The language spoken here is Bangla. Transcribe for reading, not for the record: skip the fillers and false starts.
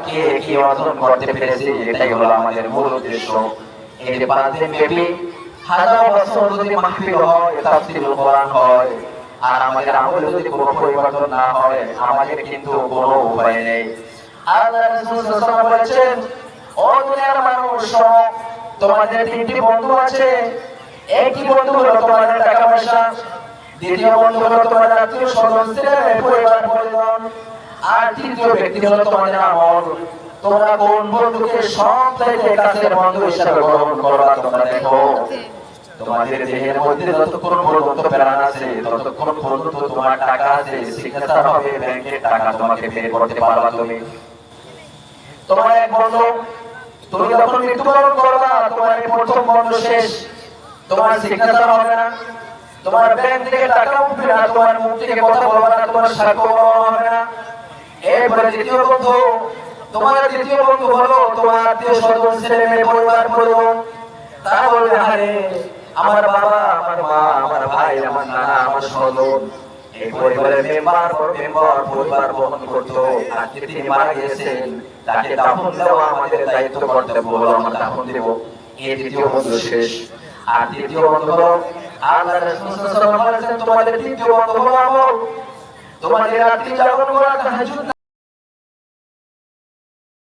কে কি অর্জন করতে পেরেছি, এটাই হলো আমাদের মূল উদ্দেশ্য। এই যে 5 দিন ব্যাপী হাজার বছর যদি মাহফিল হয়, তাফসীরুল কোরআন হয়, আর আমাদের আমলে যদি কোনো পরিবর্তন না হয়, আমাদের কিন্তু কোনো উপায় নেই। আল্লাহ রাসূল সাল্লাল্লাহু আলাইহি ওয়াসাল্লাম বলেছেন, ও দুনিয়ার মানুষ, তোমাদের 3টি বন্ধু আছে। একটি বন্ধু হলো তোমাদের টাকা পয়সা, দ্বিতীয় বন্ধু হলো তোমাদের আত্মীয় স্বজন, পরিবার পরিজন, আর তৃতীয় ব্যক্তি হলো তোমাদের আমল। তোমরা কোন বন্ধুকে সবথেকে কাছের বন্ধু হিসেবে গ্রহণ করবা? তোমরা দেখো, তোমাদের দেহের মধ্যে যতক্ষণ পর্যন্ত প্রাণ আছে, ততক্ষণ পর্যন্ত তোমার টাকা আছে, সিগনেচার হবে, ব্যাংকের টাকা তোমাকে বের করতে পারবা তুমি। তোমার এক বন্ধু, তুমি যখন মৃত্যুবরণ করবা, তোমার এই প্রথম বন্ধু শেষ, তোমার সিগনেচার হবে না, তোমার ব্যাংক থেকে টাকা উঠবে না, তোমার মুখ থেকে কথা বলবে না, তোমার সাক্ষ্য হবে না। এরপরে দ্বিতীয় বন্ধু, তোমার দ্বিতীয় বন্ধু হলো তোমার আত্মীয় স্বজন, ছেলে মেয়ে, পরিবার পরিজন। তারা বলবে, আরে আমার বাবা, আমার মা, আমার ভাই, আমার নানা, আমার স্বজন, এই পরিবারের মেম্বার পরিবার বহন করতো, আজকে তিনি মারা গিয়েছেন, তাকে দাফন দেওয়া আমাদের দায়িত্ব, কর্তব্য হলো আমরা দাফন দেব। এই দ্বিতীয় বন্ধু শেষ। আর তৃতীয় বন্ধু হলো, আল্লাহ রাসূল সাল্লাল্লাহু আলাইহি ওয়াসাল্লাম বলেছেন, তোমাদের তৃতীয় বন্ধু হলো আমল। তোমাদের রাত্রি জাগরণ করা, তাহাজ্জুদ